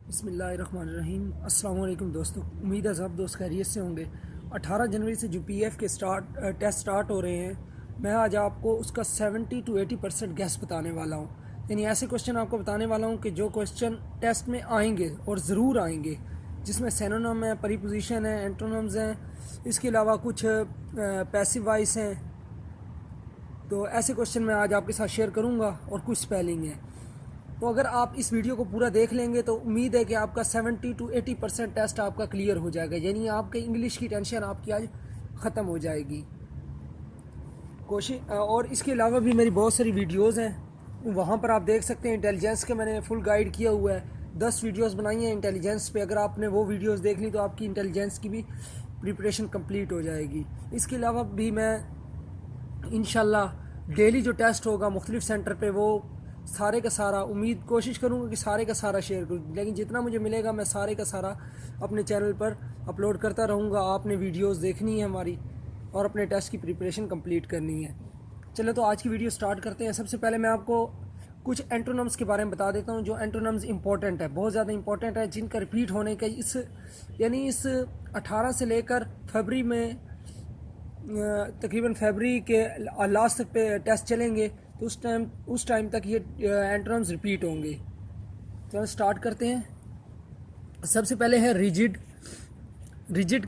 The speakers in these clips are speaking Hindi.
बिस्मिल्लाहिर्रहमानिर्रहीम। अस्सलाम वालेकुम दोस्तों, उम्मीद है सब दोस्त खैरियत से होंगे। 18 जनवरी से जो पीएफ के टेस्ट स्टार्ट हो रहे हैं, मैं आज आपको उसका 70 to 80% गैस बताने वाला हूँ। यानी ऐसे क्वेश्चन आपको बताने वाला हूँ कि जो क्वेश्चन टेस्ट में आएंगे और ज़रूर आएंगे, जिसमें सिनोनिम है, प्रीपोजिशन है, एंटोनिम्स हैं, इसके अलावा कुछ पैसिव वॉइस हैं। तो ऐसे क्वेश्चन मैं आज आपके साथ शेयर करूँगा और कुछ स्पेलिंग है। तो अगर आप इस वीडियो को पूरा देख लेंगे तो उम्मीद है कि आपका 70 to 80% टेस्ट आपका क्लियर हो जाएगा। यानी आपके इंग्लिश की टेंशन आपकी आज ख़त्म हो जाएगी। कोशिश और इसके अलावा भी मेरी बहुत सारी वीडियोस हैं, वहाँ पर आप देख सकते हैं। इंटेलिजेंस के मैंने फुल गाइड किया हुआ है, 10 वीडियोस बनाई हैं इंटेलिजेंस पे। अगर आपने वो वीडियोस देख ली तो आपकी इंटेलिजेंस की भी प्रिपरेशन कंप्लीट हो जाएगी। इसके अलावा भी मैं इंशाल्लाह डेली जो टेस्ट होगा मुख्तलिफ सेंटर पे, वो सारे का सारा कोशिश करूँगा कि सारे का सारा शेयर करूँ। लेकिन जितना मुझे मिलेगा मैं सारे का सारा अपने चैनल पर अपलोड करता रहूँगा। आपने वीडियोस देखनी है हमारी और अपने टेस्ट की प्रिपरेशन कंप्लीट करनी है। चलो तो आज की वीडियो स्टार्ट करते हैं। सबसे पहले मैं आपको कुछ एंटोनिम्स के बारे में बता देता हूँ। जो एंटोनिम्स इंपॉर्टेंट है, बहुत ज़्यादा इंपॉर्टेंट है, जिनका रिपीट होने का इस 18 से लेकर फरवरी में तकरीबन फरवरी के लास्ट तक पे टेस्ट चलेंगे, तो उस टाइम तक ये एंटोनिम्स रिपीट होंगे। चलो स्टार्ट करते हैं। सबसे पहले है रिजिड। रिजिड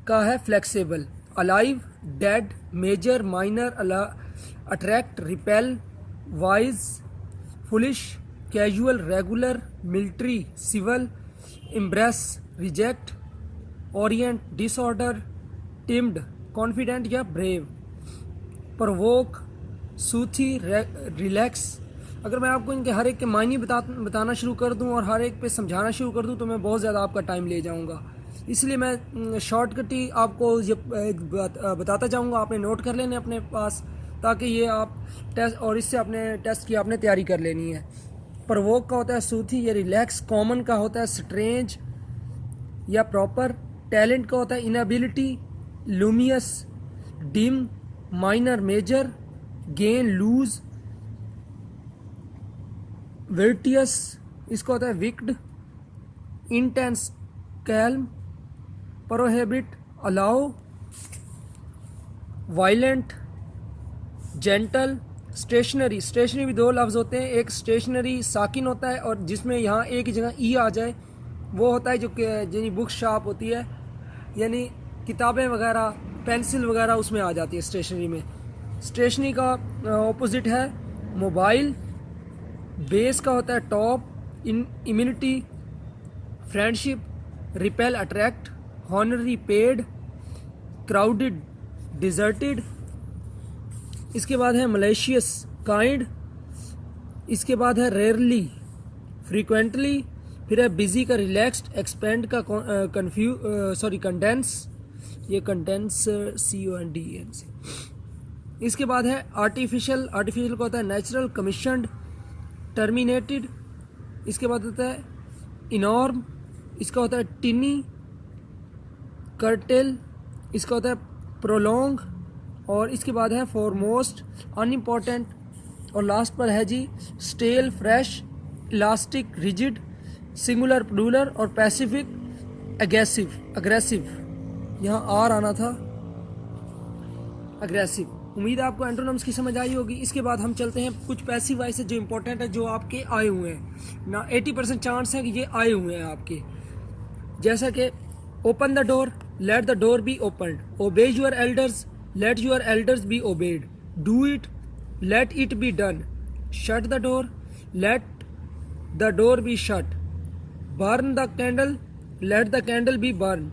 का है flexible, alive, dead, major, minor, attract, repel, wise, foolish, casual, regular, military, civil, embrace, reject, orient, disorder, timid, confident या ब्रेव, प्रवोक, सूथी, रिलैक्स। अगर मैं आपको इनके हर एक के मायने बताना शुरू कर दूं और हर एक पे समझाना शुरू कर दूं तो मैं बहुत ज़्यादा आपका टाइम ले जाऊंगा। इसलिए मैं शॉर्टकट ही आपको ये बताता जाऊंगा। आपने नोट कर लेने अपने पास, ताकि ये आप टेस्ट और इससे अपने टेस्ट की आपने तैयारी कर लेनी है। प्रवोक का होता है सूथी या रिलैक्स। कॉमन का होता है स्ट्रेंज या प्रॉपर। टैलेंट का होता है inability, luminous, dim, minor, major, gain, lose, virtuous. इसका होता है wicked, intense, calm, prohibit, allow, violent, gentle. Stationary. Stationary भी दो लफ्ज़ होते हैं। एक स्टेशनरी साकिन होता है और जिसमें यहाँ एक ही जगह ई आ जाए, वो होता है जो यानी बुक शॉप होती है, यानी किताबें वगैरह, पेंसिल वगैरह उसमें आ जाती है स्टेशनरी में। स्टेशनरी का ऑपोजिट है मोबाइल। बेस का होता है top, immunity, friendship, repel, attract, honorary, paid, crowded, deserted. इसके बाद है मलेशियस, काइंड। इसके बाद है रेयरली, फ्रीक्वेंटली। फिर है बिजी का रिलैक्स्ड, एक्सपेंड का कंडेंस, ये कंडेंस CONDENS। इसके बाद है आर्टिफिशियल। आर्टिफिशियल का होता है नेचुरल, कमीशन्ड, टर्मिनेटेड। इसके बाद होता है इनॉर्म। इसका होता है टिनी, कर्टेल। इसका होता है प्रोलोंग। और इसके बाद है फॉरमोस्ट, अनइम्पॉर्टेंट। और लास्ट पर है जी stale, fresh, elastic, rigid, singular, plural और पैसिफिक, अग्रेसिव। यहाँ आर आना था, अग्रेसिव। उम्मीद है आपको एंटोनिम्स की समझ आई होगी। इसके बाद हम चलते हैं कुछ पैसिव वॉइस जो इंपॉर्टेंट है, जो आपके आए हुए हैं ना। 80% चांस है कि ये आए हुए हैं आपके। जैसा कि open the door, let the door be opened, obey your elders, let your elders be obeyed, do it, let it be done, shut the door, let the door be shut, burn the candle, let the candle be burn,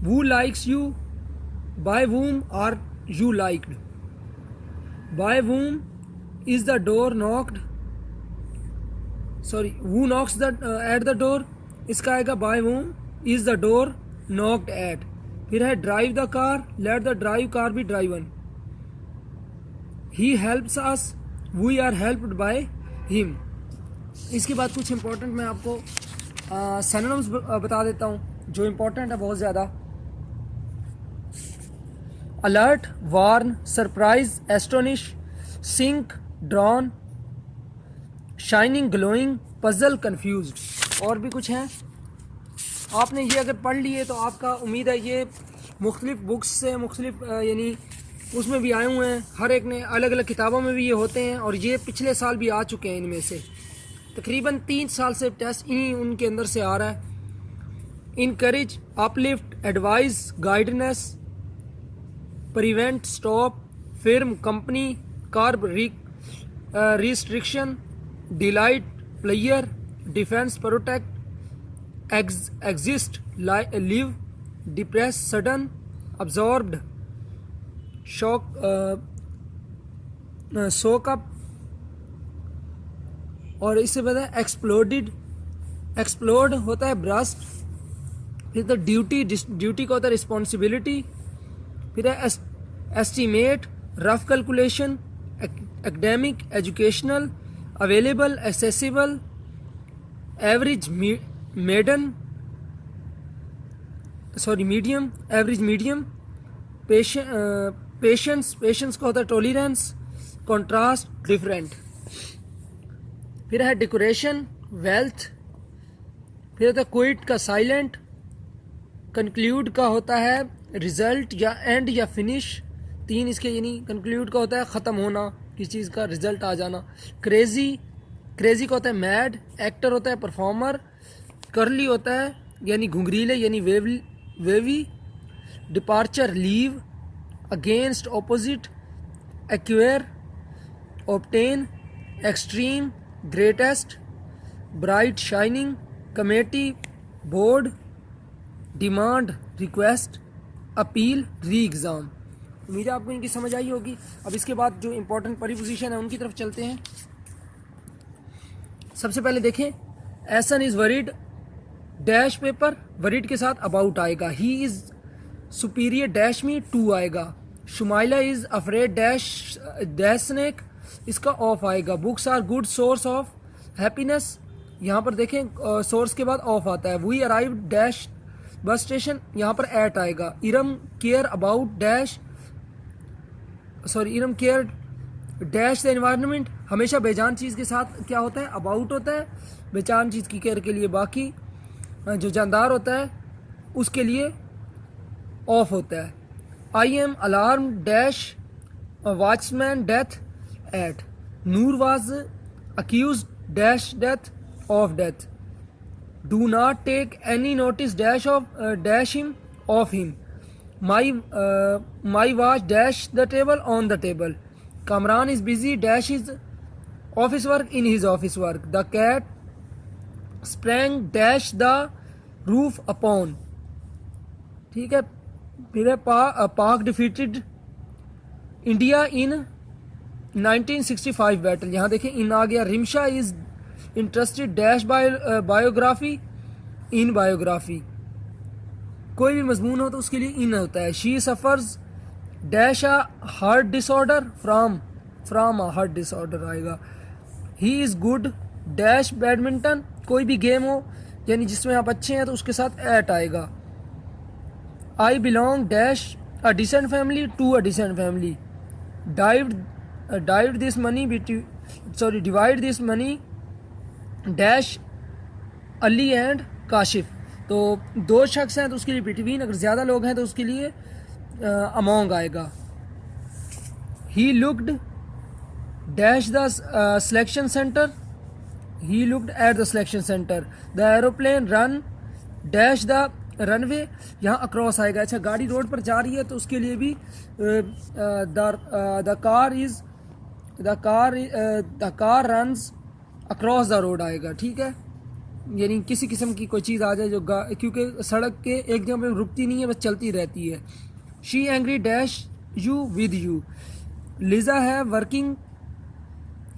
who likes you, by whom are you liked, by whom is the door knocked, who knocks at the door, इसका आएगा by whom is the door knocked at। फिर है drive the car, let the drive car be driven, he helps us, we are helped by him। इसके बाद कुछ इंपॉर्टेंट मैं आपको सिनोनिम्स बता देता हूँ जो इंपॉर्टेंट है बहुत ज़्यादा। Alert, warn, surprise, astonish, sink, drown, shining, glowing, puzzle, confused. और भी कुछ हैं। आपने ये अगर पढ़ लिए तो आपका उम्मीद है ये मुख्तलिफ बुक्स से मुख्तलिफ यानी उसमें भी आए हुए हैं, हर एक ने अलग अलग किताबों में भी ये होते हैं, और ये पिछले साल भी आ चुके हैं। इनमें से तकरीबन 3 साल से टेस्ट इन्हीं उनके अंदर से आ रहा है। Encourage, uplift, advice, guidance, prevent, stop, firm, company, curb, restriction, delight, player, defence, protect, exist, live, depress, sudden, absorbed, shock, soak up, और इससे पता है एक्सप्लोडेड, एक्सप्लोड होता है ब्रस्ट, फिर तो ड्यूटी, ड्यूटी का होता है रिस्पॉन्सिबिलिटी, फिर है estimate, rough calculation, academic, educational, available, accessible, average, medium, average, medium, patience, patience का होता है टॉलरेंस, कॉन्ट्रास्ट, डिफरेंट, फिर है डेकोरेशन, वेल्थ, फिर होता है क्विट का साइलेंट, कंक्लूड का होता है रिजल्ट या एंड या फिनिश, 3 इसके, यानी कंक्लूड का होता है ख़त्म होना, किसी चीज़ का रिजल्ट आ जाना, क्रेजी, क्रेजी का होता है मैड, एक्टर होता है परफॉर्मर, करली होता है यानी घुंघरीले यानी wavy, departure, leave, against, opposite, acquire, obtain, extreme, greatest, bright, shining, committee, board, demand, request, appeal, री एग्ज़ाम। उम्मीद है आपको इनकी समझ आई होगी। अब इसके बाद जो इंपॉर्टेंट प्रीपोजिशन है उनकी तरफ चलते हैं। सबसे पहले देखें, Ahsan is worried, dash paper, worried के साथ अबाउट आएगा, ही इज सुपीरियर डैश में टू आएगा, Shumaila is afraid dash dash snake, इसका ऑफ आएगा, books are good source of happiness, यहाँ पर देखें सोर्स के बाद ऑफ आता है, we arrive dash bus station, यहाँ पर एट आएगा, Iram care about dash Iram care dash the environment, हमेशा बेजान चीज़ के साथ क्या होता है, अबाउट होता है, बेजान चीज़ की केयर के लिए, बाकी जो जानदार होता है उसके लिए ऑफ होता है। I am alarm dash watchman death at, Noor was accuse dash death of death, do not take any notice dash of dash him of him, my watch dash the table on the table, Kamran is busy dash his office work in his office work, the cat sprang dash the roof upon, ठीक है। फिर है पाक डिफीटेड इंडिया इन 1965 बैटल, यहाँ देखें इन आ गया, Rimsha is interested dash biography in biography, कोई भी मजमून हो तो उसके लिए इन होता है, she suffers dash a heart disorder from a heart disorder आएगा, he is good dash badminton, कोई भी गेम हो यानी जिसमें आप अच्छे हैं तो उसके साथ एट आएगा, I belong dash a decent family to a decent family, divide this money dash Ali and Kashif, तो 2 शख्स हैं तो उसके लिए बिटवीन, अगर ज़्यादा लोग हैं तो उसके लिए अमोंग आएगा, he looked dash the selection centre, he looked at the selection centre, the aeroplane run dash the runway, यहाँ अक्रॉस आएगा। अच्छा, गाड़ी रोड पर जा रही है तो उसके लिए भी the car runs across the road आएगा, ठीक है, यानी किसी किस्म की कोई चीज़ आ जाए जो क्योंकि सड़क के एक जगह पे रुकती नहीं है, बस चलती रहती है। She angry dash you with you, Lisa है working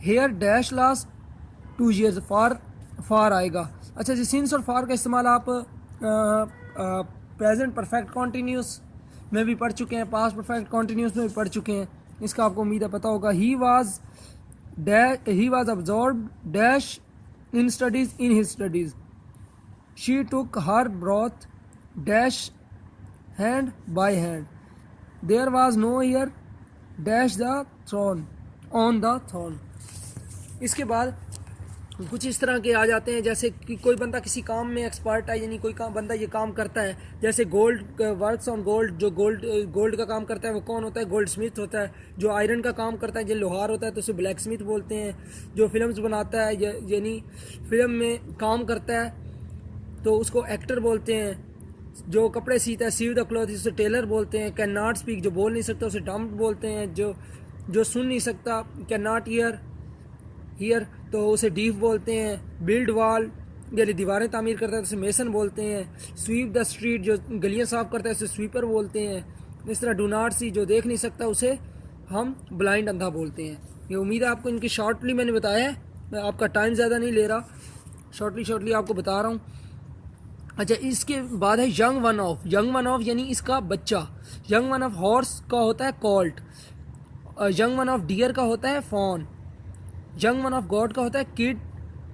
here dash last 2 years, for आएगा। अच्छा जी, सिंस और फार का इस्तेमाल आप प्रेजेंट परफेक्ट कॉन्टीन्यूस में भी पढ़ चुके हैं, पास्ट परफेक्ट कॉन्टीन्यूस में भी पढ़ चुके हैं, इसका आपको उम्मीद है पता होगा। He was absorb dash in studies in his studies, she took her broth dash hand by hand, there was no year dash the throne on the throne. इसके बाद कुछ इस तरह के आ जाते हैं जैसे कि कोई बंदा किसी काम में एक्सपर्ट है, यानी कोई बंदा ये काम करता है, जैसे गोल्ड वर्क्स ऑन गोल्ड, जो गोल्ड का काम करता है वो कौन होता है? गोल्ड स्मिथ होता है। जो आयरन का काम करता है, जो लोहार होता है, तो उसे ब्लैक स्मिथ बोलते हैं। जो फिल्म्स बनाता है यानी फिल्म में काम करता है तो उसको एक्टर बोलते हैं। जो कपड़े सीता है, सीव द क्लॉथ, उसे टेलर बोलते हैं। कैन नॉट स्पीक, जो बोल नहीं सकता उसे डम्प बोलते हैं। जो सुन नहीं सकता, कैन नॉट ईयर तो उसे डीफ बोलते हैं। बिल्ड वॉल, यानी दीवारें तामीर करता है तो उसे मेसन बोलते हैं। स्वीप द स्ट्रीट, जो गलियां साफ करता है उसे स्वीपर बोलते हैं। इस तरह डू नॉट सी, जो देख नहीं सकता उसे हम ब्लाइंड अंधा बोलते हैं। ये उम्मीद है आपको इनकी शॉर्टली मैंने बताया है, मैं आपका टाइम ज़्यादा नहीं ले रहा, शॉर्टली आपको बता रहा हूँ। अच्छा, इसके बाद है young one of. Young one of यानी इसका बच्चा। यंग वन ऑफ हॉर्स का होता है colt. Young one of deer का होता है fawn. Young one of goat का होता है किड।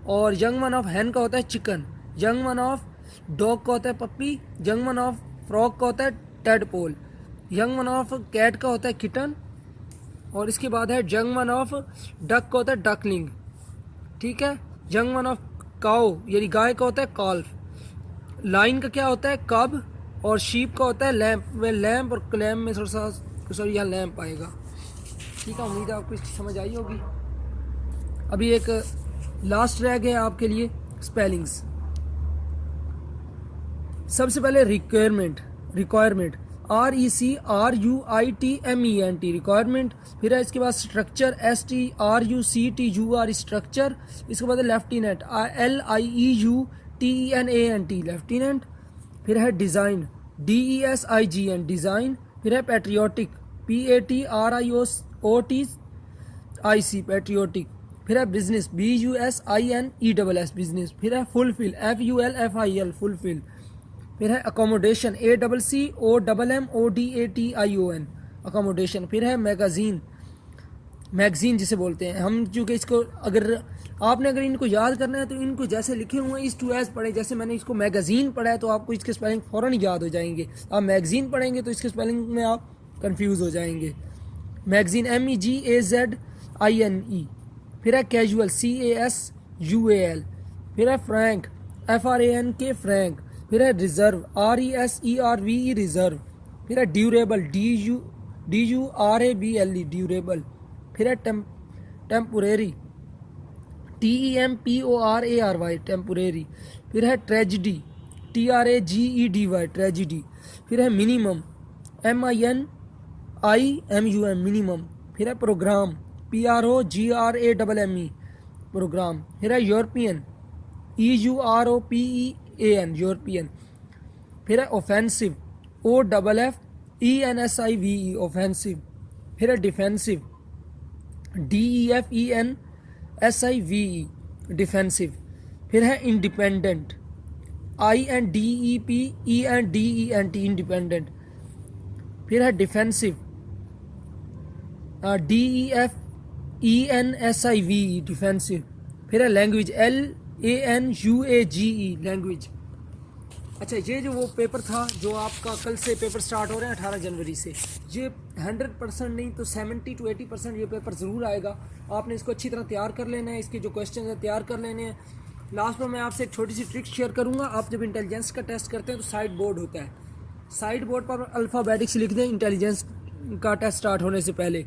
और यंग वन ऑफ हैन का होता है chicken. Young one of dog का होता है puppy. Young one of frog का होता है tadpole. Young one of cat का होता है किटन। और इसके बाद है यंग वन ऑफ डक का होता है डकलिंग। ठीक है। यंग वन ऑफ काउ यानी गाय का होता है कॉल्फ। लाइन का क्या होता है कब। और शीप का होता है लैम्प। वे लैम्प और क्लैम्प में थोड़ा सा सॉरी यहाँ लैम्प आएगा। ठीक है, उम्मीद है आपको इसकी समझ आई होगी। अभी एक लास्ट रह गया आपके लिए स्पेलिंग्स। सबसे पहले रिक्वायरमेंट RECRUITMENT रिक्वायरमेंट। फिर है इसके बाद स्ट्रक्चर STRUCTUR स्ट्रक्चर। इसके बाद लेफ्टिनेंट LIEUTENANT लेफ्टिनेंट। फिर है डिज़ाइन DESIGN डिज़ाइन। फिर है पैट्रियोटिक PATRIOTIC पैट्रियोटिक। फिर है बिजनेस BUSINESS बिजनेस। फिर है फुलफिल FULFIL फुलफिल। फिर है अकोमोडेशन ACCOMMODATION अकोमोडेशन। फिर है मैगजीन जिसे बोलते हैं हम, चूँकि इसको अगर इनको याद करना है तो इनको जैसे लिखे हुए हैं इस टू एस पढ़े। जैसे मैंने इसको मैगजीन पढ़ा है तो आपको इसके स्पेलिंग फ़ौरन याद हो जाएंगे। आप मैगजीन पढ़ेंगे तो इसके स्पेलिंग में आप कंफ्यूज हो जाएंगे। Magazine MEGAZINE। फिर है कैजुअल CASUAL। फिर है फ्रैंक FRANK फ्रैंक। फिर है रिजर्व RESERVE रिजर्व। फिर है ड्यूरेबल DURABLE ड्यूरेबल। फिर है टेम्पोरेरी TEMPORARY टेम्पोरेरी। फिर है ट्रेजिडी TRAGEDY ट्रेजिडी। फिर है मिनिमम MINIMUM मिनिमम। फिर है प्रोग्राम PROGRAMME प्रोग्राम। फिर है यूरोपियन EUROPEAN यूरोपियन। फिर है ऑफेंसिव OFFENSIVE ऑफेंसिव। फिर है डिफेंसिव DEFENSIVE डिफेंसिव। फिर है इंडिपेंडेंट INDEPENDENT इंडिपेंडेंट। फिर है डिफेंसिव DEFENSIVE डिफेंसिव। फिर है लैंग्वेज LANGUAGE लैंग्वेज। अच्छा, ये जो वो पेपर था जो आपका कल से पेपर स्टार्ट हो रहे हैं 18 जनवरी से, ये 100% नहीं तो 70 to 80% ये पेपर ज़रूर आएगा। आपने इसको अच्छी तरह तैयार कर लेना है, इसके जो क्वेश्चन हैं तैयार कर लेने हैं। लास्ट में मैं आपसे एक छोटी सी ट्रिक शेयर करूंगा। आप जब इंटेलिजेंस का टेस्ट करते हैं तो साइड बोर्ड होता है, साइड बोर्ड पर अल्फ़ाबेटिक्स लिख दें इंटेलिजेंस का टेस्ट स्टार्ट होने से पहले।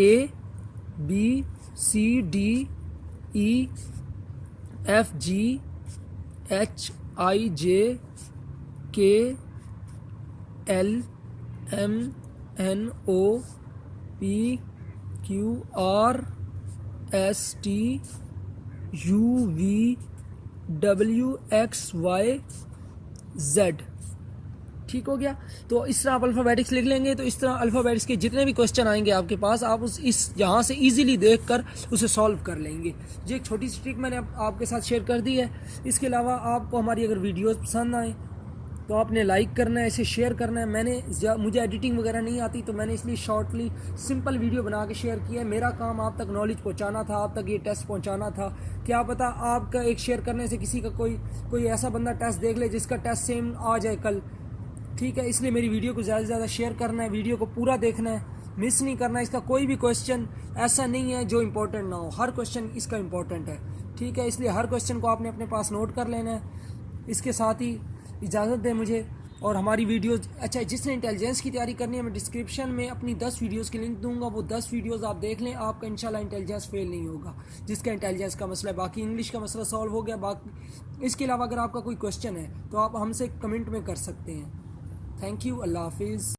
ABCDEFGHIJKLMNOPQRSTUVWXYZ। ठीक हो गया। तो इस तरह आप अल्फ़ाबेटिक्स लिख लेंगे तो इस तरह अल्फ़ाबेटिक्स के जितने भी क्वेश्चन आएंगे आपके पास, आप यहाँ से इजीली देखकर उसे सॉल्व कर लेंगे। ये एक छोटी सी ट्रिक मैंने आपके साथ शेयर कर दी है। इसके अलावा आपको हमारी अगर वीडियोस पसंद आए तो आपने लाइक करना है, इसे शेयर करना है। मुझे एडिटिंग वगैरह नहीं आती तो मैंने इसलिए शॉर्टली सिंपल वीडियो बना के शेयर किया है। मेरा काम आप तक नॉलेज पहुंचाना था, आप तक ये टेस्ट पहुंचाना था। क्या पता आपका एक शेयर करने से किसी का कोई ऐसा बंदा टेस्ट देख ले जिसका टेस्ट सेम आ जाए कल। ठीक है, इसलिए मेरी वीडियो को ज़्यादा से ज़्यादा शेयर करना है, वीडियो को पूरा देखना है, मिस नहीं करना है। इसका कोई भी क्वेश्चन ऐसा नहीं है जो इम्पोर्टेंट ना हो, हर क्वेश्चन इसका इम्पोर्टेंट है। ठीक है, इसलिए हर क्वेश्चन को आपने अपने पास नोट कर लेना है। इसके साथ ही इजाज़त दें मुझे और हमारी वीडियोज़। अच्छा, जिसने इंटेलिजेंस की तैयारी करनी है, मैं डिस्क्रिप्शन में अपनी 10 वीडियोज़ की लिंक दूंगा, वो 10 वीडियोज़ आप देख लें, आपका इंशाल्लाह इंटेलिजेंस फेल नहीं होगा। जिसका इंटेलिजेंस का मसला है, बाकी इंग्लिश का मसला सॉल्व हो गया। बाकी इसके अलावा अगर आपका कोई क्वेश्चन है तो आप हमसे कमेंट में कर सकते हैं। थैंक यू, अल्लाह हाफिज़।